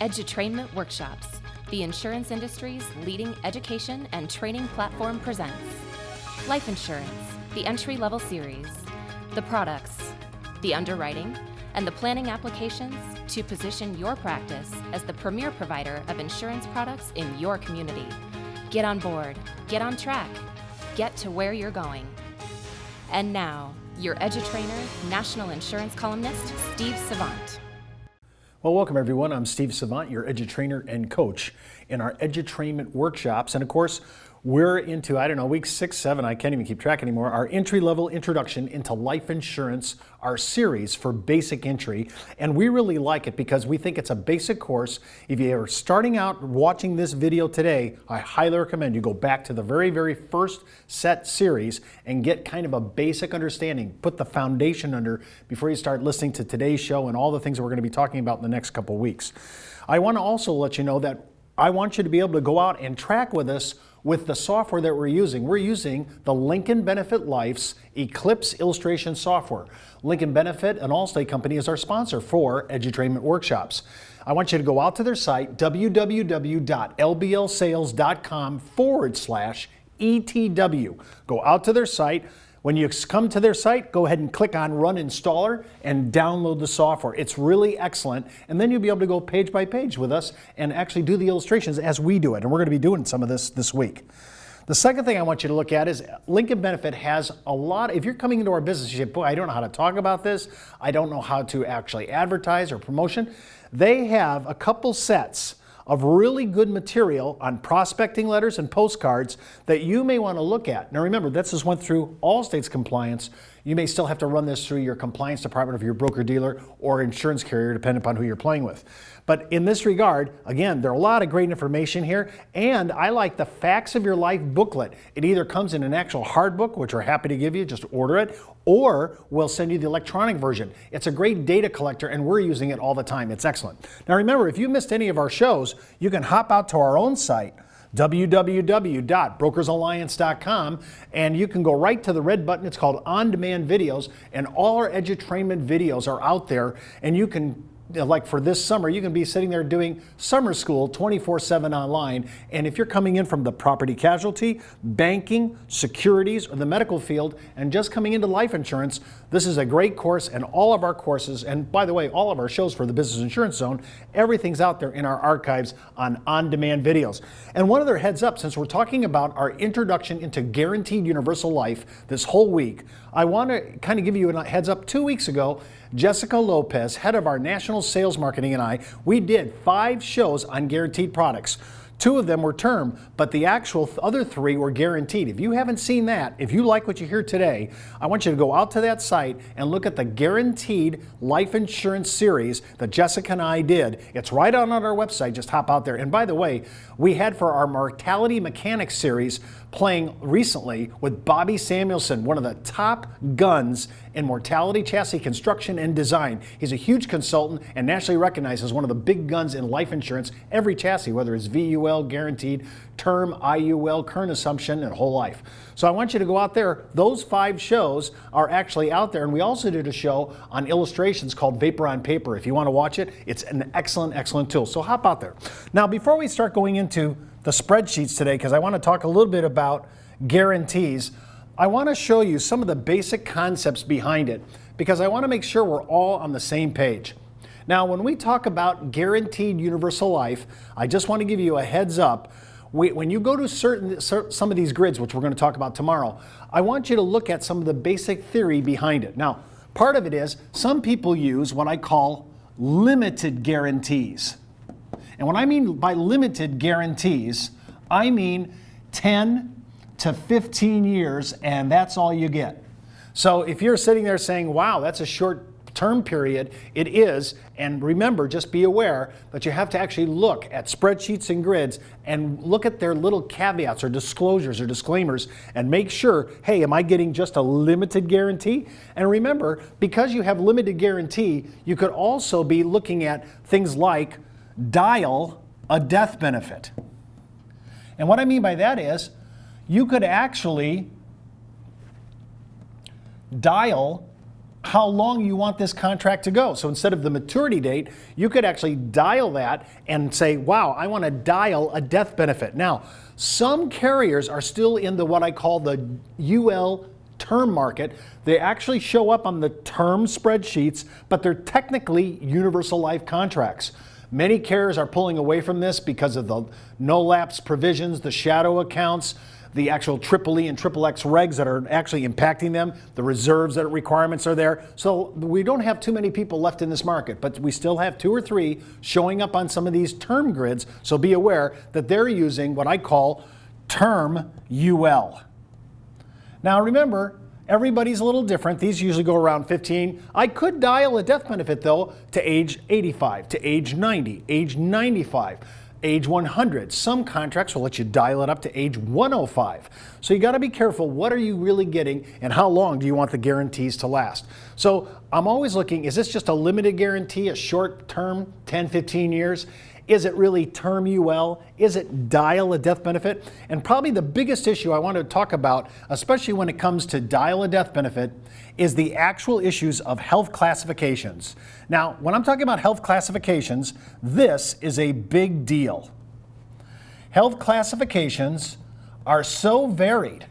Edutrainment Workshops, the insurance industry's leading education and training platform, presents Life Insurance, the entry-level series, the products, the underwriting, and the planning applications to position your practice as the premier provider of insurance products in your community. Get on board, get on track, get to where you're going. And now, your Edutrainer, national insurance columnist, Steve Savant. Well, welcome everyone. I'm Steve Savant, your Edutrainer and coach in our Edutrainment Workshops. And of course, we're into, week 6, 7, I can't even keep track anymore, our entry-level introduction into life insurance, our series for basic entry. And we really like it because we think it's a basic course. If you are starting out watching this video today, I highly recommend you go back to the very, very first set series and get kind of a basic understanding, put the foundation under before you start listening to today's show and all the things that we're going to be talking about in the next couple of weeks. I want to also let you know that I want you to be able to go out and track with us with the software that we're using. We're using the Lincoln Benefit Life's Eclipse illustration software. Lincoln Benefit, an Allstate company, is our sponsor for Edutrainment Workshops. I want you to go out to their site, www.lblsales.com/ETW. Go out to their site. When you come to their site, go ahead and click on Run Installer and download the software. It's really excellent. And then you'll be able to go page by page with us and actually do the illustrations as we do it. And we're going to be doing some of this week. The second thing I want you to look at is Lincoln Benefit has a lot. If you're coming into our business, you say, boy, I don't know how to talk about this. I don't know how to actually advertise or promotion. They have a couple sets of really good material on prospecting letters and postcards that you may want to look at. Now remember, this just went through Allstate's compliance. You may still have to run this through your compliance department of your broker-dealer or insurance carrier, depending upon who you're playing with. But in this regard, again, there are a lot of great information here, and I like the Facts of Your Life booklet. It either comes in an actual hard book, which we're happy to give you, just order it, or we'll send you the electronic version. It's a great data collector, and we're using it all the time. It's excellent. Now remember, if you missed any of our shows, you can hop out to our own site, www.brokersalliance.com, and you can go right to the red button. It's called On Demand Videos, and all our Edutrainment videos are out there, and you can, like for this summer, you can be sitting there doing summer school 24/7 online. And if you're coming in from the property casualty, banking, securities, or the medical field, and just coming into life insurance, this is a great course. And all of our courses, and by the way, all of our shows for the Business Insurance Zone, everything's out there in our archives on on-demand videos. And one other heads up, since we're talking about our introduction into guaranteed universal life this whole week, I want to kind of give you a heads up. 2 weeks ago, Jessica Lopez, head of our national sales marketing, and I, we did 5 shows on guaranteed products. 2 of them were term, but the actual other 3 were guaranteed. If you haven't seen that, if you like what you hear today, I want you to go out to that site and look at the Guaranteed Life Insurance series that Jessica and I did. It's right on our website. Just hop out there. And by the way, we had for our Mortality Mechanics series playing recently with Bobby Samuelson, one of the top guns in mortality chassis construction and design. He's a huge consultant and nationally recognized as one of the big guns in life insurance, every chassis, whether it's VUL, guaranteed, term, IUL, current assumption, and whole life. So I want you to go out there. Those 5 shows are actually out there. And we also did a show on illustrations called Vapor on Paper. If you want to watch it, it's an excellent, excellent tool. So hop out there. Now, before we start going into the spreadsheets today, because I want to talk a little bit about guarantees, I want to show you some of the basic concepts behind it, because I want to make sure we're all on the same page. Now, when we talk about guaranteed universal life, I just want to give you a heads up. When you go to some of these grids, which we're going to talk about tomorrow, I want you to look at some of the basic theory behind it. Now, part of it is some people use what I call limited guarantees. And what I mean by limited guarantees, I mean 10 to 15 years, and that's all you get. So if you're sitting there saying, wow, that's a short term period, it is. And remember, just be aware that you have to actually look at spreadsheets and grids and look at their little caveats or disclosures or disclaimers and make sure, hey, am I getting just a limited guarantee? And remember, because you have limited guarantee, you could also be looking at things like dial a death benefit. And what I mean by that is you could actually dial how long you want this contract to go. So instead of the maturity date, you could actually dial that and say, wow, I want to dial a death benefit. Now, some carriers are still in the what I call the UL term market. They actually show up on the term spreadsheets, but they're technically universal life contracts. Many carriers are pulling away from this because of the no-lapse provisions, the shadow accounts, the actual triple E and triple X regs that are actually impacting them, the reserves that requirements are there. So we don't have too many people left in this market, but we still have 2 or 3 showing up on some of these term grids. So be aware that they're using what I call term UL. Now remember, everybody's a little different. These usually go around 15. I could dial a death benefit though to age 85, to age 90, age 95. Age 100. Some contracts will let you dial it up to age 105. So you got to be careful. What are you really getting and how long do you want the guarantees to last? So I'm always looking, is this just a limited guarantee, a short term, 10, 15 years? Is it really term UL? Is it dial a death benefit? And probably the biggest issue I want to talk about, especially when it comes to dial a death benefit, is the actual issues of health classifications. Now, when I'm talking about health classifications, this is a big deal. Health classifications are so varied.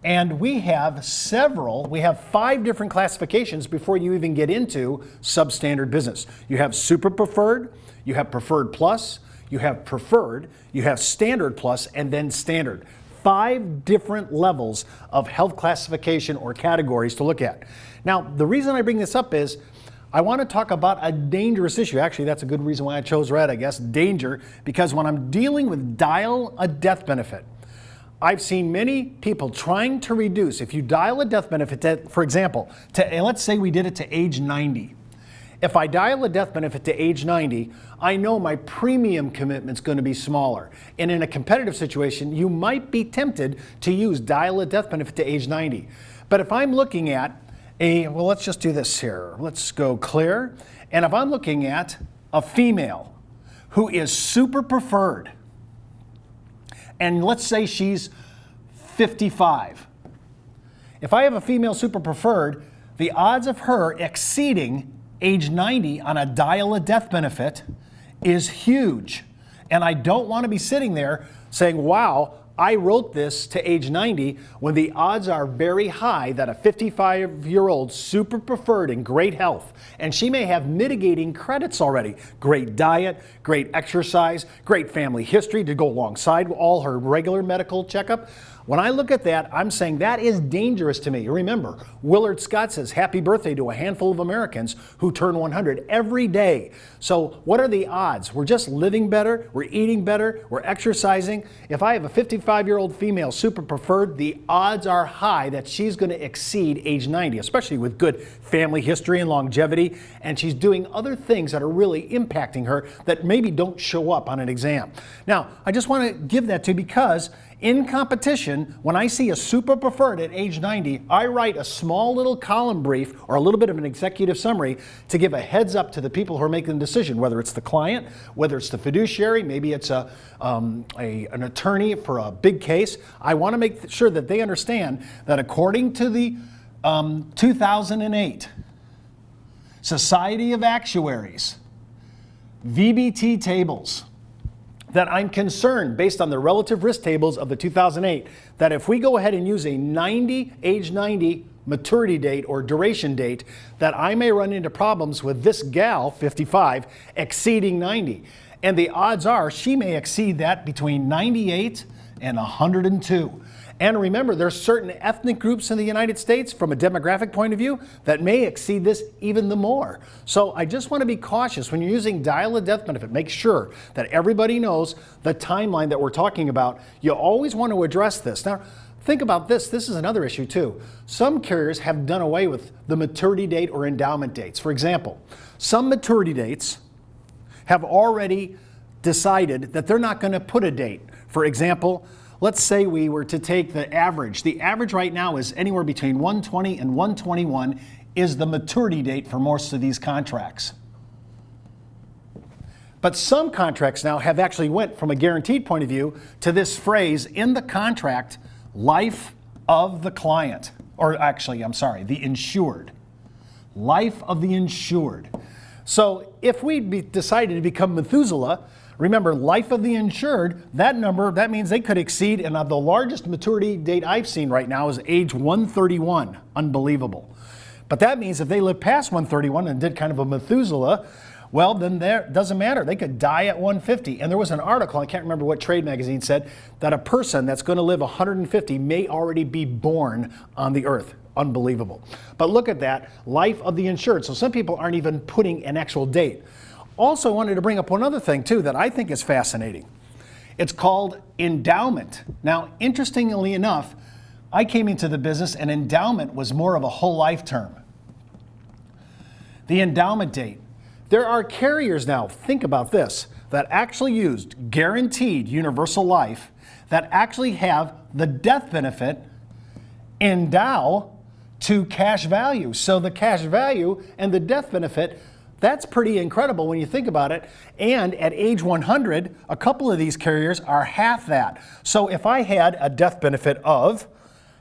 And we have 5 different classifications before you even get into substandard business. You have super preferred, you have preferred plus, you have preferred, you have standard plus, and then standard. 5 different levels of health classification or categories to look at. Now, the reason I bring this up is I want to talk about a dangerous issue. Actually, that's a good reason why I chose red, I guess, danger, because when I'm dealing with dial a death benefit, I've seen many people trying to reduce. If you dial a death benefit, to, for example, let's say we did it to age 90. If I dial a death benefit to age 90, I know my premium commitment's going to be smaller. And in a competitive situation, you might be tempted to use dial a death benefit to age 90. But if I'm looking at well, let's just do this here. Let's go clear. And if I'm looking at a female who is super preferred, and let's say she's 55. If I have a female super preferred, the odds of her exceeding age 90 on a dial a death benefit is huge. And I don't want to be sitting there saying, wow, I wrote this to age 90 when the odds are very high that a 55-year-old super preferred in great health, and she may have mitigating credits already. Great diet, great exercise, great family history to go alongside all her regular medical checkup. When I look at that, I'm saying that is dangerous to me. Remember, Willard Scott says happy birthday to a handful of Americans who turn 100 every day. So what are the odds? We're just living better, we're eating better, we're exercising. If I have a 55-year-old female super preferred, the odds are high that she's going to exceed age 90, especially with good family history and longevity, and she's doing other things that are really impacting her that maybe don't show up on an exam. Now, I just want to give that to you because in competition, when I see a super preferred at age 90, I write a small little column brief or a little bit of an executive summary to give a heads up to the people who are making the decision, whether it's the client, whether it's the fiduciary, maybe it's an attorney for a big case. I want to make sure that they understand that according to the 2008 Society of Actuaries VBT tables, that I'm concerned, based on the relative risk tables of the 2008, that if we go ahead and use a age 90 maturity date or duration date, that I may run into problems with this gal, 55, exceeding 90. And the odds are she may exceed that between 98 and 102. And remember, there's certain ethnic groups in the United States, from a demographic point of view, that may exceed this even the more. So I just want to be cautious when you're using dial a death benefit. Make sure that everybody knows the timeline that we're talking about. You always want to address this. Now, think about this. This is another issue too. Some carriers have done away with the maturity date or endowment dates. For example, some maturity dates have already decided that they're not going to put a date. For example, let's say we were to take the average. The average right now is anywhere between 120 and 121 is the maturity date for most of these contracts. But some contracts now have actually went from a guaranteed point of view to this phrase in the contract, life of the client, or actually, I'm sorry, the insured. life of the insured. So if we decided to become Methuselah, remember, life of the insured, that number, that means they could exceed, and the largest maturity date I've seen right now is age 131. Unbelievable. But that means if they live past 131 and did kind of a Methuselah, well, then it doesn't matter. They could die at 150. And there was an article, I can't remember what trade magazine said, that a person that's going to live 150 may already be born on the earth. Unbelievable. But look at that, life of the insured. So some people aren't even putting an actual date. Also, I wanted to bring up one other thing, too, that I think is fascinating. It's called endowment. Now, interestingly enough, I came into the business and endowment was more of a whole life term. The endowment date. There are carriers now, think about this, that actually used guaranteed universal life that actually have the death benefit endow to cash value. So the cash value and the death benefit, that's pretty incredible when you think about it. And at age 100, a couple of these carriers are half that. So if I had a death benefit of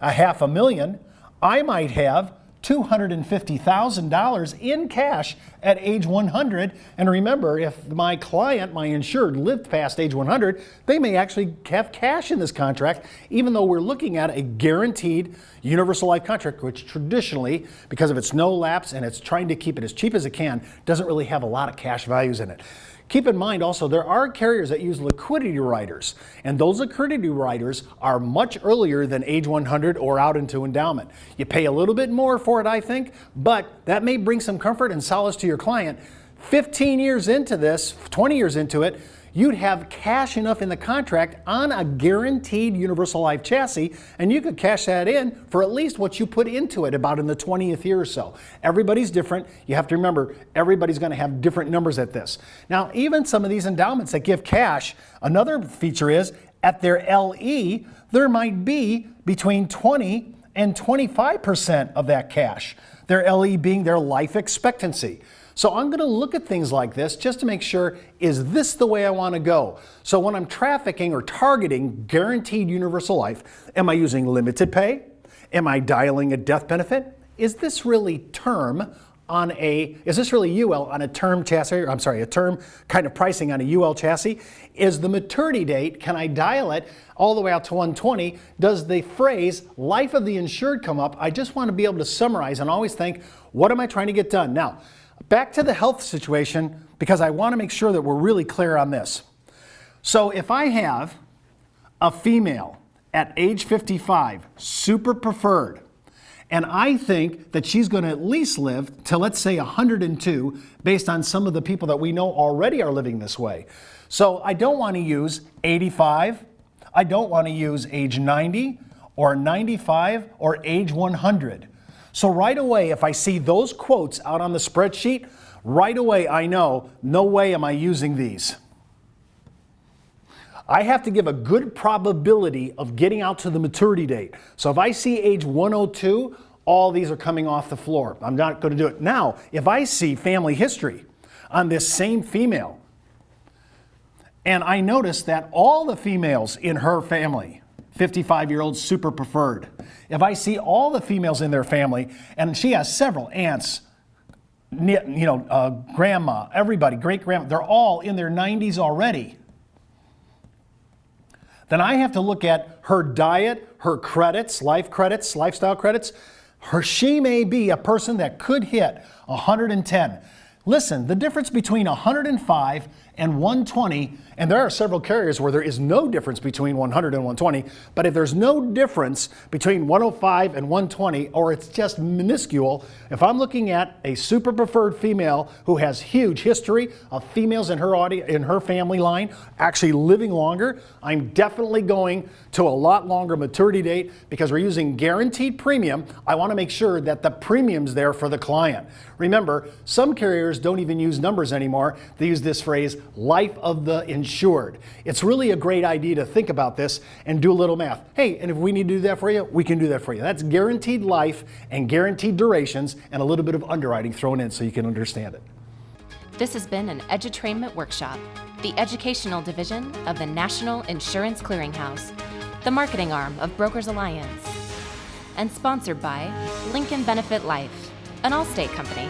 $500,000, I might have $250,000 in cash at age 100. And remember, if my client, my insured, lived past age 100, they may actually have cash in this contract, even though we're looking at a guaranteed universal life contract, which traditionally, because of its no lapse and it's trying to keep it as cheap as it can, doesn't really have a lot of cash values in it. Keep in mind also, there are carriers that use liquidity riders, and those liquidity riders are much earlier than age 100 or out into endowment. You pay a little bit more for it, I think, but that may bring some comfort and solace to your client. 15 years into this, 20 years into it, you'd have cash enough in the contract on a guaranteed universal life chassis, and you could cash that in for at least what you put into it about in the 20th year or so. Everybody's different. You have to remember, everybody's going to have different numbers at this. Now, even some of these endowments that give cash, another feature is at their LE, there might be between 20 and 25% of that cash, their LE being their life expectancy. So I'm going to look at things like this just to make sure, is this the way I want to go? So when I'm trafficking or targeting guaranteed universal life, am I using limited pay? Am I dialing a death benefit? Is this really UL on a term chassis, or I'm sorry, a term kind of pricing on a UL chassis? Is the maturity date, can I dial it all the way out to 120? Does the phrase life of the insured come up? I just want to be able to summarize and always think, what am I trying to get done? Now, back to the health situation, because I want to make sure that we're really clear on this. So if I have a female at age 55, super preferred, and I think that she's going to at least live to, let's say, 102, based on some of the people that we know already are living this way. So I don't want to use 85, I don't want to use age 90, or 95, or age 100. So right away, if I see those quotes out on the spreadsheet, right away I know, no way am I using these. I have to give a good probability of getting out to the maturity date. So if I see age 102, all these are coming off the floor. I'm not going to do it. Now, if I see family history on this same female, and I notice that all the females in her family, 55-year-old super preferred. If I see all the females in their family, and she has several aunts, grandma, everybody, great-grandma, they're all in their 90s already, then I have to look at her diet, her credits, life credits, lifestyle credits. She may be a person that could hit 110. Listen, the difference between 105 and 120, and there are several carriers where there is no difference between 100 and 120, but if there's no difference between 105 and 120, or it's just minuscule, if I'm looking at a super preferred female who has huge history of females in her family line actually living longer, I'm definitely going to a lot longer maturity date, because we're using guaranteed premium. I want to make sure that the premium's there for the client. Remember, some carriers don't even use numbers anymore. They use this phrase, life of the insured. It's really a great idea to think about this and do a little math. Hey, and if we need to do that for you, we can do that for you. That's guaranteed life and guaranteed durations and a little bit of underwriting thrown in so you can understand it. This has been an Edutrainment Workshop, the educational division of the National Insurance Clearinghouse, the marketing arm of Brokers Alliance, and sponsored by Lincoln Benefit Life. an Allstate company.